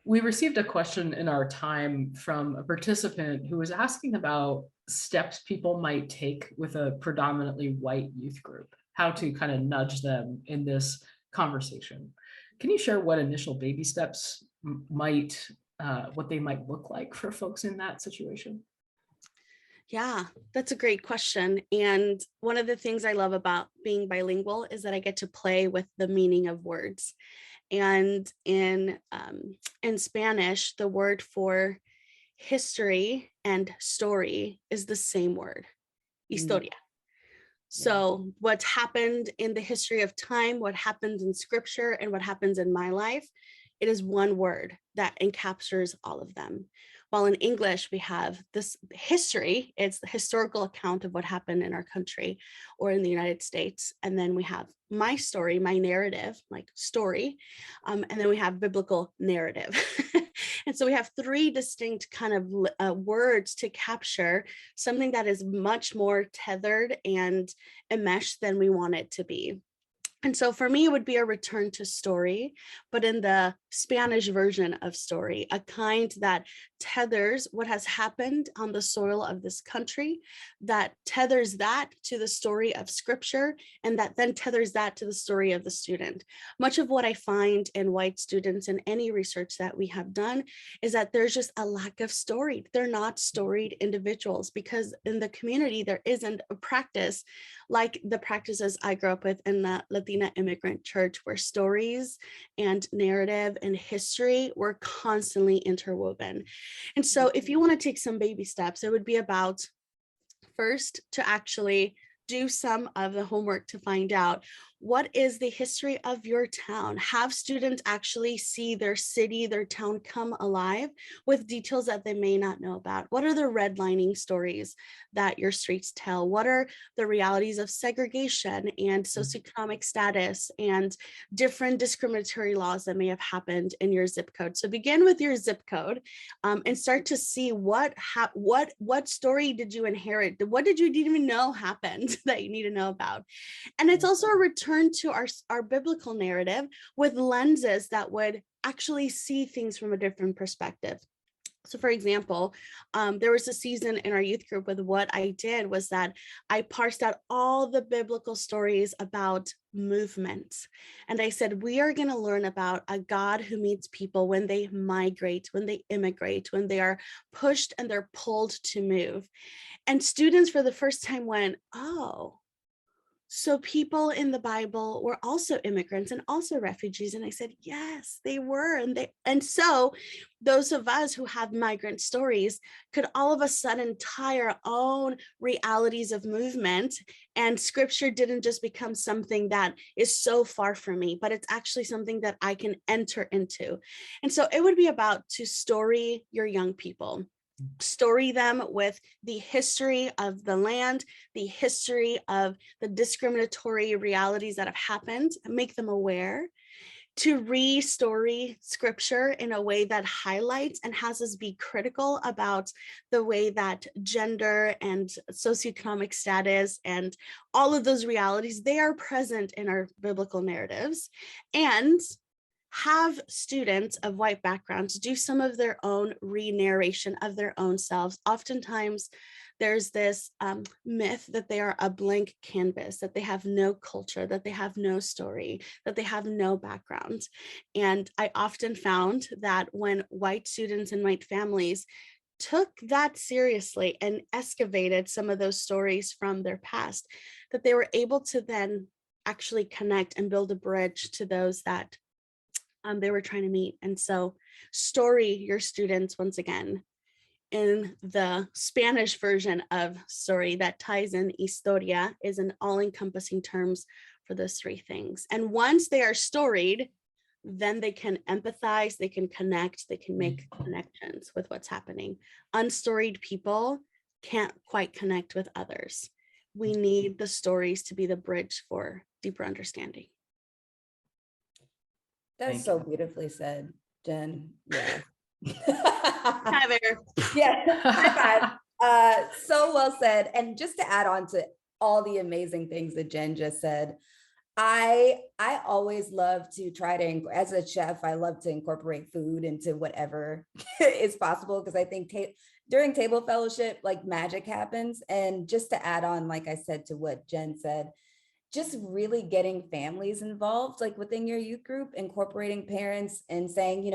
We received a question in our time from a participant who was asking about steps people might take with a predominantly white youth group, how to kind of nudge them in this conversation. Can you share what initial baby steps might, what they might look like for folks in that situation? Yeah, that's a great question. And one of the things I love about being bilingual is that I get to play with the meaning of words. And in Spanish, the word for history and story is the same word, historia. So what's happened in the history of time, what happens in scripture, and what happens in my life, it is one word that encapsulates all of them. While in English, we have this history, it's the historical account of what happened in our country or in the United States. And then we have my story, my narrative, like story. And then we have biblical narrative. And so we have three distinct kind of words to capture something that is much more tethered and enmeshed than we want it to be. And so for me, it would be a return to story, but in the Spanish version of story, a kind that tethers what has happened on the soil of this country, that tethers that to the story of scripture, and that then tethers that to the story of the student. Much of what I find in white students in any research that we have done is that there's just a lack of story. They're not storied individuals because in the community, there isn't a practice like the practices I grew up with in the Latina immigrant church, where stories and narrative and history were constantly interwoven. And so if you want to take some baby steps, it would be about first to actually do some of the homework to find out what is the history of your town. Have students actually see their city, their town come alive with details that they may not know about. What are the redlining stories that your streets tell? What are the realities of segregation and socioeconomic status and different discriminatory laws that may have happened in your zip code? So begin with your zip code and start to see what story did you inherit? What did you even know happened that you need to know about? And it's also a return to our biblical narrative with lenses that would actually see things from a different perspective. So for example, there was a season in our youth group with what I did was that I parsed out all the biblical stories about movements. And I said, we are going to learn about a God who meets people when they migrate, when they immigrate, when they are pushed and they're pulled to move. And students for the first time went, oh, so people in the Bible were also immigrants and also refugees. And I said, yes, they were. And so those of us who have migrant stories could all of a sudden tie our own realities of movement. And scripture didn't just become something that is so far from me, but it's actually something that I can enter into. And so it would be about to story your young people. Story them with the history of the land, the history of the discriminatory realities that have happened, make them aware, to re-story scripture in a way that highlights and has us be critical about the way that gender and socioeconomic status and all of those realities, they are present in our biblical narratives. And have students of white backgrounds do some of their own re-narration of their own selves. Oftentimes, there's this myth that they are a blank canvas, that they have no culture, that they have no story, that they have no background. And I often found that when white students and white families took that seriously and excavated some of those stories from their past, that they were able to then actually connect and build a bridge to those that they were trying to meet. And so story your students once again in the Spanish version of story that ties in historia is an all-encompassing terms for those three things. And once they are storied, then they can empathize, they can connect, they can make connections with what's happening. Unstoried people can't quite connect with others. We need the stories to be the bridge for deeper understanding. That's so beautifully said, Jen. Yeah. Hi there. Yeah. High five. So well said. And just to add on to all the amazing things that Jen just said, I always love to try to, as a chef, I love to incorporate food into whatever is possible, because I think during table fellowship, like magic happens. And just to add on, like I said, to what Jen said, just really getting families involved, like within your youth group, incorporating parents and saying,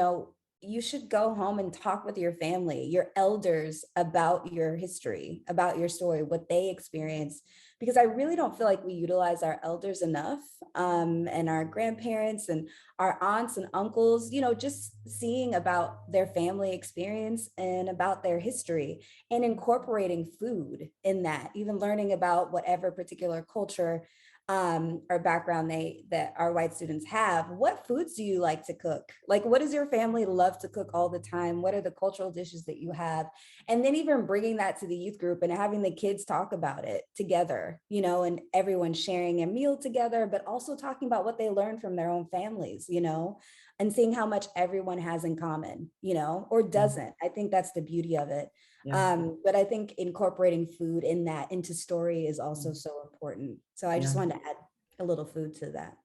you should go home and talk with your family, your elders, about your history, about your story, what they experienced, because I really don't feel like we utilize our elders enough, and our grandparents and our aunts and uncles, just seeing about their family experience and about their history, and incorporating food in that, even learning about whatever particular culture or background that our white students have. What foods do you like to cook? Like, what does your family love to cook all the time? What are the cultural dishes that you have? And then even bringing that to the youth group and having the kids talk about it together, and everyone sharing a meal together, but also talking about what they learned from their own families, and seeing how much everyone has in common, or doesn't. I think that's the beauty of it. Yeah. But I think incorporating food into story is also so important. So I just Yeah. wanted to add a little food to that.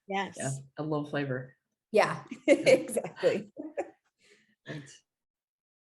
Yes. Yeah, a little flavor. Yeah, exactly. Right.